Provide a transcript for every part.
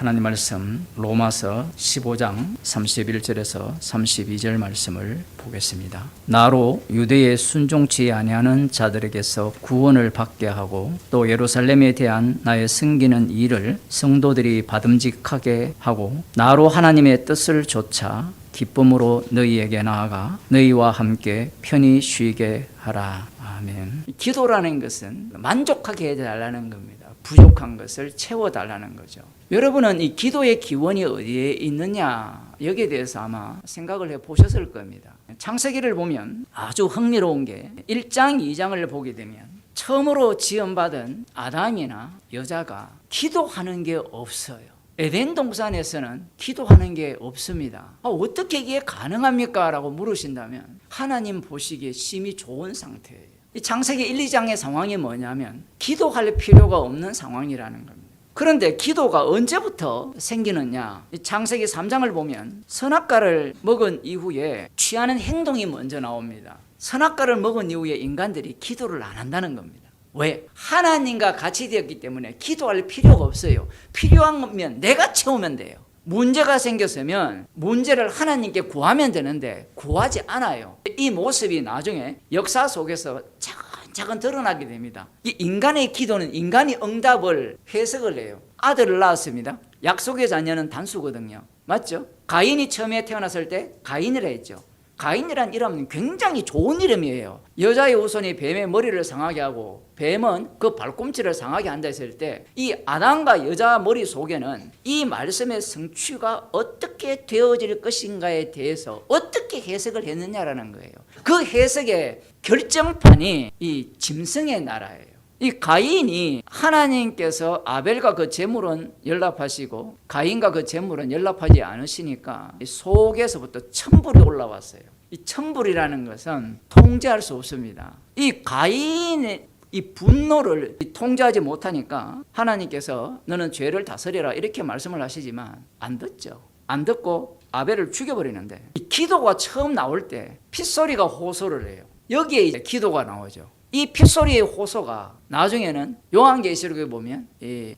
하나님 말씀 로마서 15장 31절에서 32절 말씀을 보겠습니다. 나로 유대에 순종치 아니하는 자들에게서 구원을 받게 하고 또 예루살렘에 대한 나의 섬기는 일을 성도들이 받음직하게 하고 나로 하나님의 뜻을 좇아 기쁨으로 너희에게 나아가 너희와 함께 편히 쉬게 하라. 아멘. 기도라는 것은 만족하게 해달라는 겁니다. 부족한 것을 채워달라는 거죠. 여러분은 이 기도의 기원이 어디에 있느냐, 여기에 대해서 아마 생각을 해보셨을 겁니다. 창세기를 보면 아주 흥미로운 게 1장, 2장을 보게 되면 처음으로 지음받은 아담이나 여자가 기도하는 게 없어요. 에덴 동산에서는 기도하는 게 없습니다. 어떻게 이게 가능합니까? 라고 물으신다면 하나님 보시기에 심히 좋은 상태예요. 이 창세기 1, 2장의 상황이 뭐냐면 기도할 필요가 없는 상황이라는 겁니다. 그런데 기도가 언제부터 생기느냐? 창세기 3장을 보면 선악과를 먹은 이후에 취하는 행동이 먼저 나옵니다. 선악과를 먹은 이후에 인간들이 기도를 안 한다는 겁니다. 왜? 하나님과 같이 되었기 때문에 기도할 필요가 없어요. 필요하면 내가 채우면 돼요. 문제가 생겼으면 문제를 하나님께 구하면 되는데 구하지 않아요. 이 모습이 나중에 역사 속에서 차근차근 드러나게 됩니다. 이 인간의 기도는 인간이 응답을 해석을 해요. 아들을 낳았습니다. 약속의 자녀는 단수거든요. 맞죠? 가인이 처음에 태어났을 때 가인이라 했죠. 가인이란 이름은 굉장히 좋은 이름이에요. 여자의 후손이 뱀의 머리를 상하게 하고 뱀은 그 발꿈치를 상하게 한다 했을 때 이 아담과 여자 머릿속에는 이 말씀의 성취가 어떻게 되어질 것인가에 대해서 어떻게 해석을 했느냐라는 거예요. 그 해석의 결정판이 이 짐승의 나라예요. 이 가인이 하나님께서 아벨과 그 제물은 연락하시고 가인과 그 제물은 연락하지 않으시니까 속에서부터 천불이 올라왔어요. 이 천불이라는 것은 통제할 수 없습니다. 이 가인의 이 분노를 통제하지 못하니까 하나님께서 너는 죄를 다스려라 이렇게 말씀을 하시지만 안 듣죠. 안 듣고 아벨을 죽여버리는데 이 기도가 처음 나올 때 핏소리가 호소를 해요. 여기에 이제 기도가 나오죠. 이 핏소리의 호소가 나중에는 요한계시록에 보면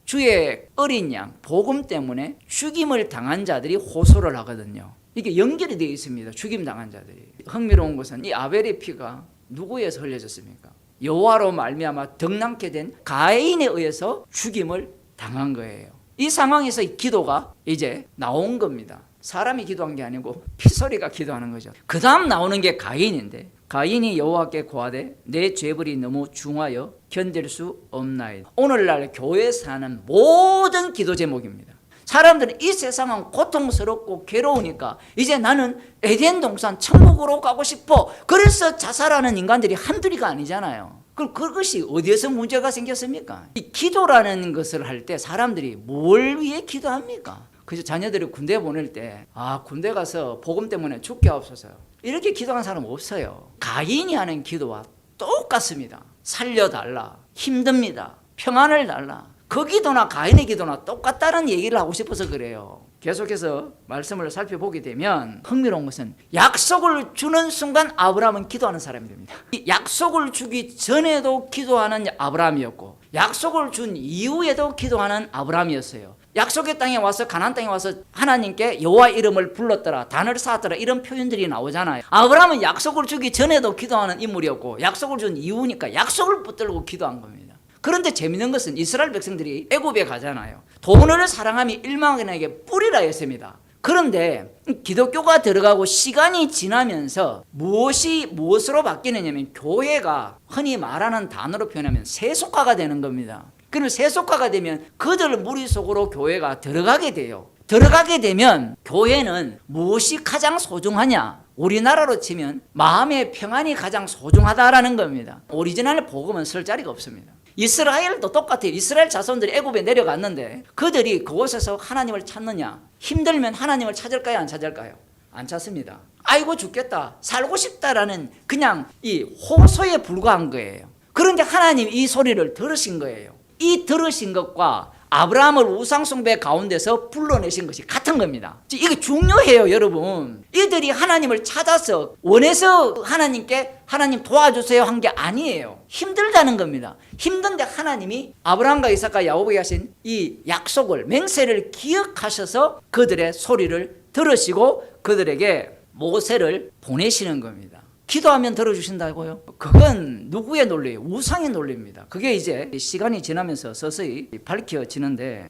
주의 어린 양 복음 때문에 죽임을 당한 자들이 호소를 하거든요. 이게 연결이 되어 있습니다. 죽임 당한 자들이. 흥미로운 것은 이 아벨의 피가 누구에서 흘려졌습니까? 여호와로 말미암아 덕남게 된 가인에 의해서 죽임을 당한 거예요. 이 상황에서 이 기도가 이제 나온 겁니다. 사람이 기도한 게 아니고 핏소리가 기도하는 거죠. 그 다음 나오는 게 가인인데 가인이 여호와께 고하되 내 죄벌이 너무 중하여 견딜 수 없나이다. 오늘날 교회에서 하는 모든 기도 제목입니다. 사람들은 이 세상은 고통스럽고 괴로우니까 이제 나는 에덴 동산 천국으로 가고 싶어. 그래서 자살하는 인간들이 한둘이가 아니잖아요. 그것이 어디에서 문제가 생겼습니까? 이 기도라는 것을 할 때 사람들이 뭘 위해 기도합니까? 그래서 자녀들을 군대 보낼 때 군대 가서 복음 때문에 죽게 하옵소서 이렇게 기도하는 사람 없어요. 가인이 하는 기도와 똑같습니다. 살려달라, 힘듭니다, 평안을 달라. 그 기도나 가인의 기도나 똑같다는 얘기를 하고 싶어서 그래요. 계속해서 말씀을 살펴보게 되면 흥미로운 것은 약속을 주는 순간 아브라함은 기도하는 사람이 됩니다. 이 약속을 주기 전에도 기도하는 아브라함이었고 약속을 준 이후에도 기도하는 아브라함이었어요. 약속의 땅에 와서 가나안 땅에 와서 하나님께 여호와 이름을 불렀더라, 단을 쌓았더라 이런 표현들이 나오잖아요. 아브라함은 약속을 주기 전에도 기도하는 인물이었고 약속을 준 이후니까 약속을 붙들고 기도한 겁니다. 그런데 재밌는 것은 이스라엘 백성들이 애굽에 가잖아요. 돈을 사랑함이 일망에게 뿌리라 했습니다. 그런데 기독교가 들어가고 시간이 지나면서 무엇으로 바뀌느냐면 교회가 흔히 말하는 단어로 표현하면 세속화가 되는 겁니다. 그러면 세속화가 되면 그들 무리 속으로 교회가 들어가게 돼요. 들어가게 되면 교회는 무엇이 가장 소중하냐? 우리나라로 치면 마음의 평안이 가장 소중하다라는 겁니다. 오리지널 복음은 설 자리가 없습니다. 이스라엘도 똑같아요. 이스라엘 자손들이 애굽에 내려갔는데 그들이 그곳에서 하나님을 찾느냐? 힘들면 하나님을 찾을까요? 안 찾을까요? 안 찾습니다. 아이고 죽겠다, 살고 싶다라는 그냥 이 호소에 불과한 거예요. 그런데 하나님 이 소리를 들으신 거예요. 이 들으신 것과 아브라함을 우상숭배 가운데서 불러내신 것이 같은 겁니다. 이게 중요해요, 여러분. 이들이 하나님을 찾아서 원해서 하나님께 하나님 도와주세요 한 게 아니에요. 힘들다는 겁니다. 힘든데 하나님이 아브라함과 이삭과 야곱에게 하신 이 약속을, 맹세를 기억하셔서 그들의 소리를 들으시고 그들에게 모세를 보내시는 겁니다. 기도하면 들어주신다고요? 그건 누구의 논리예요? 우상의 논리입니다. 그게 이제 시간이 지나면서 서서히 밝혀지는데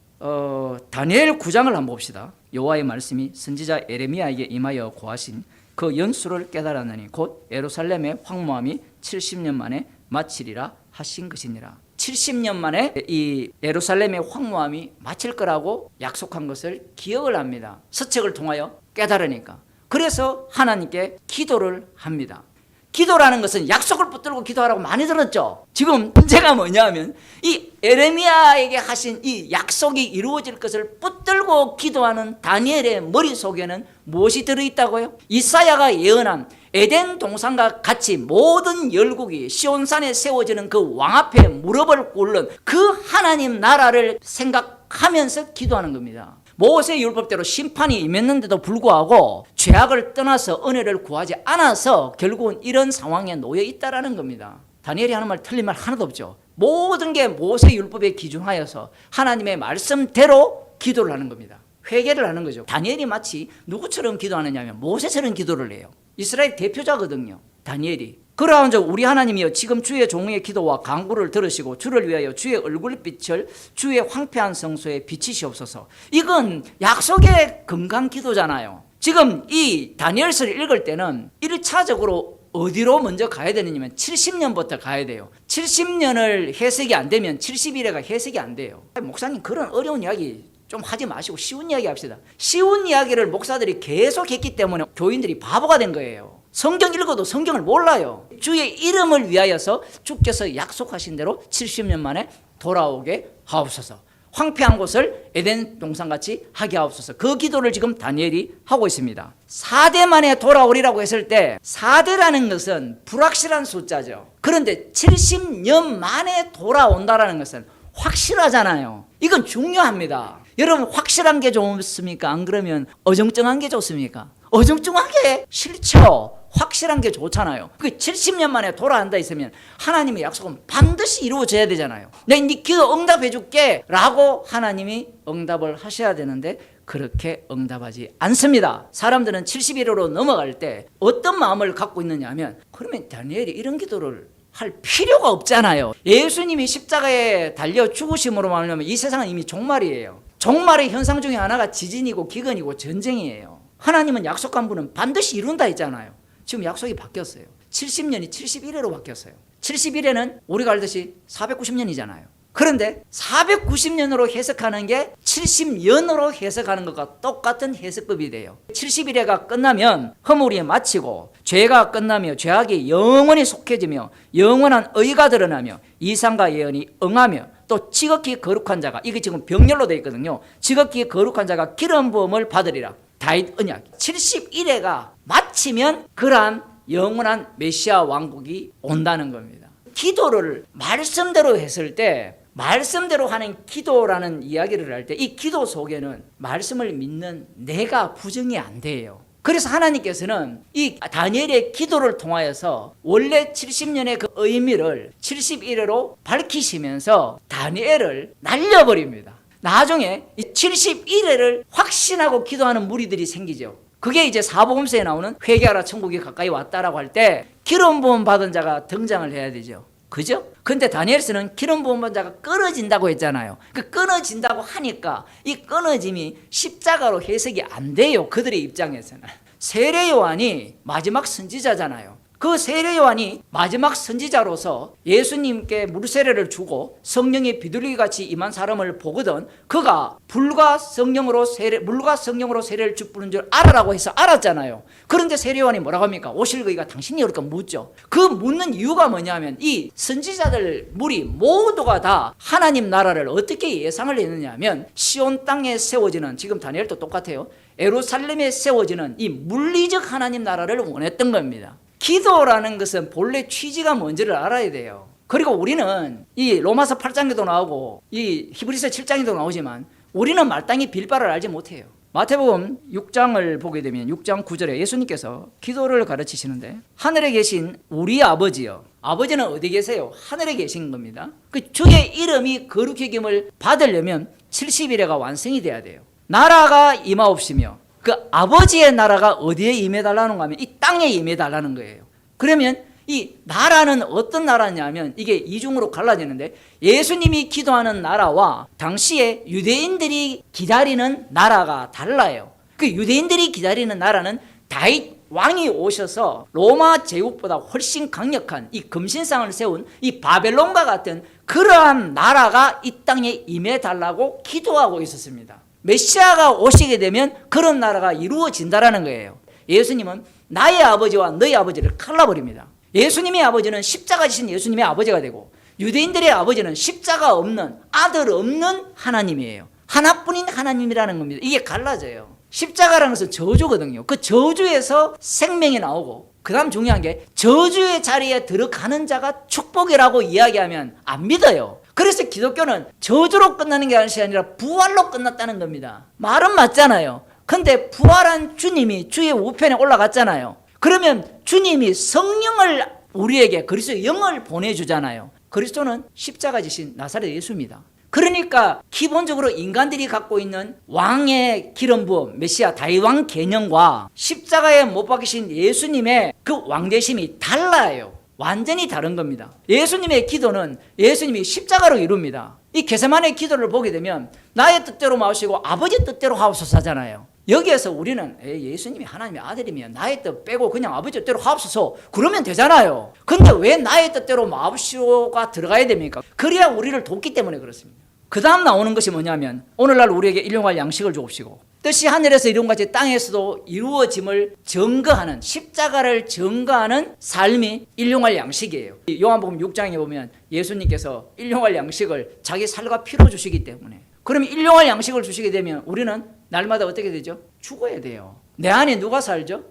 다니엘 9장을 한번 봅시다. 여호와의 말씀이 선지자 에레미야에게 임하여 고하신 그 연수를 깨달았느니 곧 예루살렘의 황무함이 70년 만에 마치리라 하신 것이니라. 70년 만에 이 예루살렘의 황무함이 마칠 거라고 약속한 것을 기억을 합니다. 서책을 통하여 깨달으니까. 그래서 하나님께 기도를 합니다. 기도라는 것은 약속을 붙들고 기도하라고 많이 들었죠. 지금 문제가 뭐냐면 이 에레미야에게 하신 이 약속이 이루어질 것을 붙들고 기도하는 다니엘의 머릿속에는 무엇이 들어있다고요? 이사야가 예언한 에덴 동산과 같이 모든 열국이 시온산에 세워지는 그 왕 앞에 무릎을 꿇는 그 하나님 나라를 생각하면서 기도하는 겁니다. 모세 율법대로 심판이 임했는데도 불구하고 죄악을 떠나서 은혜를 구하지 않아서 결국은 이런 상황에 놓여 있다라는 겁니다. 다니엘이 하는 말 틀린 말 하나도 없죠. 모든 게 모세 율법에 기준하여서 하나님의 말씀대로 기도를 하는 겁니다. 회개를 하는 거죠. 다니엘이 마치 누구처럼 기도하느냐면 모세처럼 기도를 해요. 이스라엘 대표자거든요, 다니엘이. 그러한즉 우리 하나님이여 지금 주의 종의 기도와 간구를 들으시고 주를 위하여 주의 얼굴빛을 주의 황폐한 성소에 비치시옵소서. 이건 약속의 건강 기도잖아요. 지금 이 다니엘서를 읽을 때는 1차적으로 어디로 먼저 가야 되느냐면 70년부터 가야 돼요. 70년을 해석이 안 되면 70일에가 해석이 안 돼요. 목사님 그런 어려운 이야기 좀 하지 마시고 쉬운 이야기 합시다. 쉬운 이야기를 목사들이 계속 했기 때문에 교인들이 바보가 된 거예요. 성경 읽어도 성경을 몰라요. 주의 이름을 위하여서 주께서 약속하신 대로 70년 만에 돌아오게 하옵소서. 황폐한 곳을 에덴 동산같이 하게 하옵소서. 그 기도를 지금 다니엘이 하고 있습니다. 4대 만에 돌아오리라고 했을 때 4대라는 것은 불확실한 숫자죠. 그런데 70년 만에 돌아온다라는 것은 확실하잖아요. 이건 중요합니다. 여러분 확실한 게 좋습니까? 안 그러면 어정쩡한 게 좋습니까? 어정쩡한 게 싫죠. 확실한 게 좋잖아요. 그 70년 만에 돌아온다 있으면 하나님의 약속은 반드시 이루어져야 되잖아요. 내가 네 기도 응답해 줄게 라고 하나님이 응답을 하셔야 되는데 그렇게 응답하지 않습니다. 사람들은 71호로 넘어갈 때 어떤 마음을 갖고 있느냐 하면 그러면 다니엘이 이런 기도를 할 필요가 없잖아요. 예수님이 십자가에 달려 죽으심으로 말하면 이 세상은 이미 종말이에요. 종말의 현상 중에 하나가 지진이고 기근이고 전쟁이에요. 하나님은 약속한 분은 반드시 이룬다 했잖아요. 지금 약속이 바뀌었어요. 70년이 71회로 바뀌었어요. 71회는 우리가 알듯이 490년이잖아요. 그런데 490년으로 해석하는 게 70년으로 해석하는 것과 똑같은 해석법이 돼요. 71회가 끝나면 허물이 마치고 죄가 끝나며 죄악이 영원히 속해지며 영원한 의가 드러나며 이상과 예언이 응하며 또 지극히 거룩한 자가, 이게 지금 병렬로 되어 있거든요. 지극히 거룩한 자가 기름 부음을 받으리라. 다윗 언약 71회가 마치면 그러한 영원한 메시아 왕국이 온다는 겁니다. 기도를 말씀대로 했을 때 말씀대로 하는 기도라는 이야기를 할 때 이 기도 속에는 말씀을 믿는 내가 부정이 안 돼요. 그래서 하나님께서는 이 다니엘의 기도를 통하여서 원래 70년의 그 의미를 71회로 밝히시면서 다니엘을 날려버립니다. 나중에 이 71회를 확신하고 기도하는 무리들이 생기죠. 그게 이제 사복음서에 나오는 회개하라 천국이 가까이 왔다라고 할 때 기름 부음 받은 자가 등장을 해야 되죠. 그죠? 근데 다니엘서는 기름 부음 받은 자가 끊어진다고 했잖아요. 그 끊어진다고 하니까 이 끊어짐이 십자가로 해석이 안 돼요. 그들의 입장에서는. 세례 요한이 마지막 선지자잖아요. 그 세례 요한이 마지막 선지자로서 예수님께 물세례를 주고 성령이 비둘기같이 임한 사람을 보거든 그가 물과 성령으로 세례를 주는 줄 알아라고 해서 알았잖아요. 그런데 세례 요한이 뭐라고 합니까? 오실 그이가 당신이 그러니까 묻죠. 그 묻는 이유가 뭐냐면 이 선지자들 무리 모두가 다 하나님 나라를 어떻게 예상을 했느냐 하면 시온 땅에 세워지는, 지금 다니엘도 똑같아요, 예루살렘에 세워지는 이 물리적 하나님 나라를 원했던 겁니다. 기도라는 것은 본래 취지가 뭔지를 알아야 돼요. 그리고 우리는 이 로마서 8장에도 나오고 이 히브리서 7장에도 나오지만 우리는 마땅히 빌 바를 알지 못해요. 마태복음 6장을 보게 되면 6장 9절에 예수님께서 기도를 가르치시는데 하늘에 계신 우리 아버지여. 아버지는 어디 계세요? 하늘에 계신 겁니다. 그 주의 이름이 거룩히 여김을 받으려면 70일에가 완성이 돼야 돼요. 나라가 임하옵시며 그 아버지의 나라가 어디에 임해달라는 거 하면 이 땅에 임해달라는 거예요. 그러면 이 나라는 어떤 나라냐면 이게 이중으로 갈라지는데 예수님이 기도하는 나라와 당시에 유대인들이 기다리는 나라가 달라요. 그 유대인들이 기다리는 나라는 다윗 왕이 오셔서 로마 제국보다 훨씬 강력한 이 금신상을 세운 이 바벨론과 같은 그러한 나라가 이 땅에 임해달라고 기도하고 있었습니다. 메시아가 오시게 되면 그런 나라가 이루어진다라는 거예요. 예수님은 나의 아버지와 너의 아버지를 갈라버립니다. 예수님의 아버지는 십자가 지신 예수님의 아버지가 되고 유대인들의 아버지는 십자가 없는 아들 없는 하나님이에요. 하나뿐인 하나님이라는 겁니다. 이게 갈라져요. 십자가라는 것은 저주거든요. 그 저주에서 생명이 나오고 그 다음 중요한 게 저주의 자리에 들어가는 자가 축복이라고 이야기하면 안 믿어요. 그래서 기독교는 저주로 끝나는 게 아니라 부활로 끝났다는 겁니다. 말은 맞잖아요. 근데 부활한 주님이 주의 우편에 올라갔잖아요. 그러면 주님이 성령을 우리에게 그리스도의 영을 보내주잖아요. 그리스도는 십자가 지신 나사렛 예수입니다. 그러니까 기본적으로 인간들이 갖고 있는 왕의 기름 부음 메시아 다윗왕 개념과 십자가에 못 박히신 예수님의 그 왕되심이 달라요. 완전히 다른 겁니다. 예수님의 기도는 예수님이 십자가로 이룹니다. 이 게세마네 기도를 보게 되면 나의 뜻대로 마시고 아버지 뜻대로 하옵소서 하잖아요. 여기에서 우리는 예수님이 하나님의 아들이면 나의 뜻 빼고 그냥 아버지 뜻대로 하옵소서 그러면 되잖아요. 근데 왜 나의 뜻대로 마옵시오가 들어가야 됩니까? 그래야 우리를 돕기 때문에 그렇습니다. 그 다음 나오는 것이 뭐냐면 오늘날 우리에게 일용할 양식을 주옵시고 뜻이 하늘에서 이룬 같이 땅에서도 이루어짐을 증거하는 십자가를 증거하는 삶이 일용할 양식이에요. 요한복음 6장에 보면 예수님께서 일용할 양식을 자기 살과 피로 주시기 때문에 그러면 일용할 양식을 주시게 되면 우리는 날마다 어떻게 되죠? 죽어야 돼요. 내 안에 누가 살죠?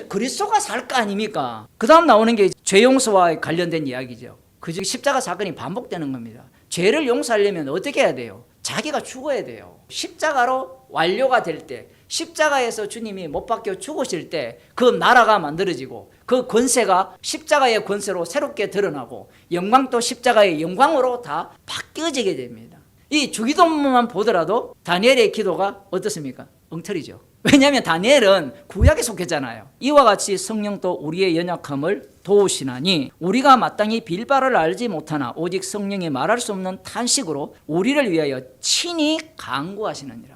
그리스도가 살 거 아닙니까? 그 다음 나오는 게 죄 용서와 관련된 이야기죠. 그 십자가 사건이 반복되는 겁니다. 죄를 용서하려면 어떻게 해야 돼요? 자기가 죽어야 돼요. 십자가로 완료가 될 때, 십자가에서 주님이 못 박혀 죽으실 때 그 나라가 만들어지고 그 권세가 십자가의 권세로 새롭게 드러나고 영광도 십자가의 영광으로 다 바뀌어지게 됩니다. 이 주기도문만 보더라도 다니엘의 기도가 어떻습니까? 엉터리죠. 왜냐하면 다니엘은 구약에 속했잖아요. 이와 같이 성령도 우리의 연약함을 도우시나니 우리가 마땅히 빌 바를 알지 못하나 오직 성령이 말할 수 없는 탄식으로 우리를 위하여 친히 간구하시느니라.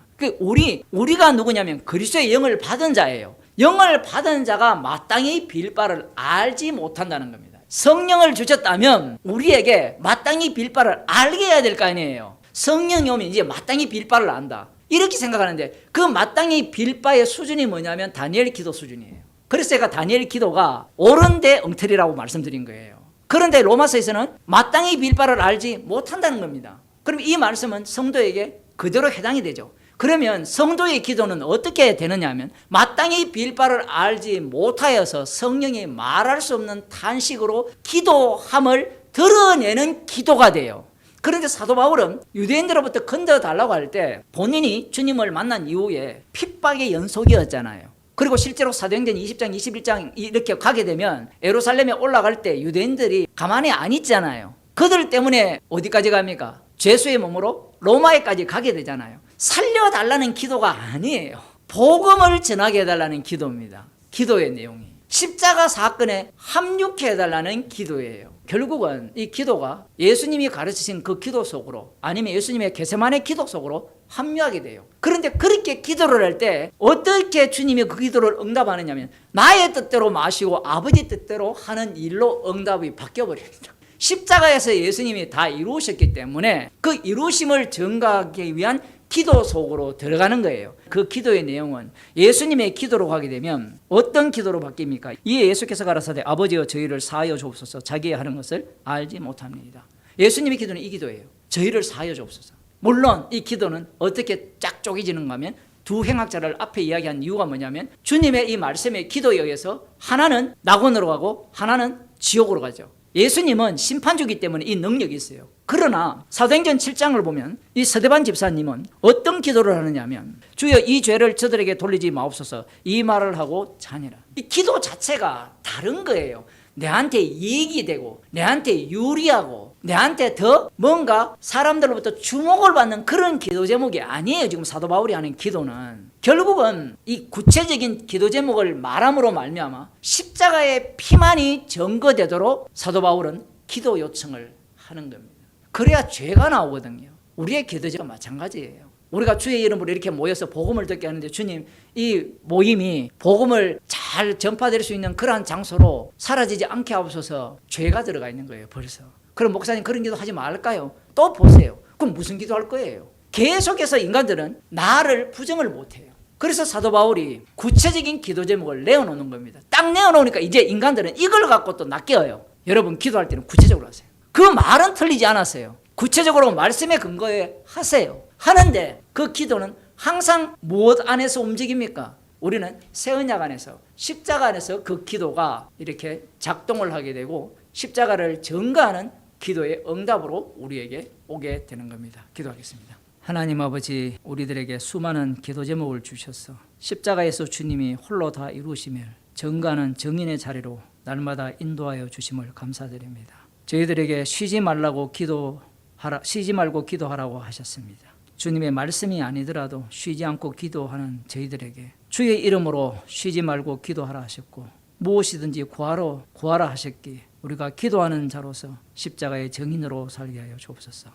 우리가 누구냐면 그리스도의 영을 받은 자예요. 영을 받은 자가 마땅히 빌 바를 알지 못한다는 겁니다. 성령을 주셨다면 우리에게 마땅히 빌 바를 알게 해야 될 거 아니에요. 성령이 오면 이제 마땅히 빌 바를 안다. 이렇게 생각하는데 그 마땅히 빌 바의 수준이 뭐냐면 다니엘 기도 수준이에요. 그래서 제가 다니엘 기도가 옳은데 엉터리라고 말씀드린 거예요. 그런데 로마서에서는 마땅히 빌 바를 알지 못한다는 겁니다. 그럼 이 말씀은 성도에게 그대로 해당이 되죠. 그러면 성도의 기도는 어떻게 되느냐 하면 마땅히 빌 바를 알지 못하여서 성령이 말할 수 없는 탄식으로 기도함을 드러내는 기도가 돼요. 그런데 사도 바울은 유대인들로부터 건져달라고 할 때 본인이 주님을 만난 이후에 핍박의 연속이었잖아요. 그리고 실제로 사도행전 20장 21장 이렇게 가게 되면 예루살렘에 올라갈 때 유대인들이 가만히 안 있잖아요. 그들 때문에 어디까지 갑니까? 죄수의 몸으로 로마에까지 가게 되잖아요. 살려달라는 기도가 아니에요. 복음을 전하게 해달라는 기도입니다. 기도의 내용이 십자가 사건에 합류해 해달라는 기도예요. 결국은 이 기도가 예수님이 가르치신 그 기도 속으로 아니면 예수님의 게세마네 기도 속으로 합류하게 돼요. 그런데 그렇게 기도를 할 때 어떻게 주님이 그 기도를 응답하느냐면 나의 뜻대로 마시고 아버지 뜻대로 하는 일로 응답이 바뀌어버립니다. 십자가에서 예수님이 다 이루셨기 때문에 그 이루심을 증가하기 위한 기도 속으로 들어가는 거예요. 그 기도의 내용은 예수님의 기도로 가게 되면 어떤 기도로 바뀝니까? 이에 예수께서 가라사대 아버지여 저희를 사하여 주옵소서 자기의 하는 것을 알지 못합니다. 예수님의 기도는 이 기도예요. 저희를 사하여 주옵소서. 물론 이 기도는 어떻게 쫙 쪼개지는가 하면 두 행악자를 앞에 이야기한 이유가 뭐냐면 주님의 이 말씀의 기도에 의해서 하나는 낙원으로 가고 하나는 지옥으로 가죠. 예수님은 심판주기 때문에 이 능력이 있어요. 그러나 사도행전 7장을 보면 이 스데반 집사님은 어떤 기도를 하느냐 하면 주여 이 죄를 저들에게 돌리지 마옵소서 이 말을 하고 자니라. 이 기도 자체가 다른 거예요. 내한테 이익이 되고 내한테 유리하고 내한테 더 뭔가 사람들로부터 주목을 받는 그런 기도 제목이 아니에요. 지금 사도 바울이 하는 기도는 결국은 이 구체적인 기도 제목을 말함으로 말미암아 십자가의 피만이 증거되도록 사도 바울은 기도 요청을 하는 겁니다. 그래야 죄가 나오거든요. 우리의 기도제가 마찬가지예요. 우리가 주의 이름으로 이렇게 모여서 복음을 듣게 하는데 주님 이 모임이 복음을 잘 전파될 수 있는 그러한 장소로 사라지지 않게 하옵소서. 죄가 들어가 있는 거예요. 벌써. 그럼 목사님 그런 기도 하지 말까요? 또 보세요. 그럼 무슨 기도할 거예요? 계속해서 인간들은 나를 부정을 못해요. 그래서 사도 바울이 구체적인 기도 제목을 내어놓는 겁니다. 딱 내어놓으니까 이제 인간들은 이걸 갖고 또 낚여요. 여러분 기도할 때는 구체적으로 하세요. 그 말은 틀리지 않았어요. 구체적으로 말씀에 근거해 하세요. 하는데 그 기도는 항상 무엇 안에서 움직입니까? 우리는 새 언약 안에서 십자가 안에서 그 기도가 이렇게 작동을 하게 되고 십자가를 증거하는 기도의 응답으로 우리에게 오게 되는 겁니다. 기도하겠습니다. 하나님 아버지, 우리들에게 수많은 기도 제목을 주셔서 십자가에서 주님이 홀로 다 이루시며 증거하는 증인의 자리로 날마다 인도하여 주심을 감사드립니다. 저희들에게 쉬지 말고 기도하라고 하셨습니다. 주님의 말씀이 아니더라도 쉬지 않고 기도하는 저희들에게 주의 이름으로 쉬지 말고 기도하라 하셨고 무엇이든지 구하라 하셨기에 우리가 기도하는 자로서 십자가의 증인으로 살게 하여 주옵소서.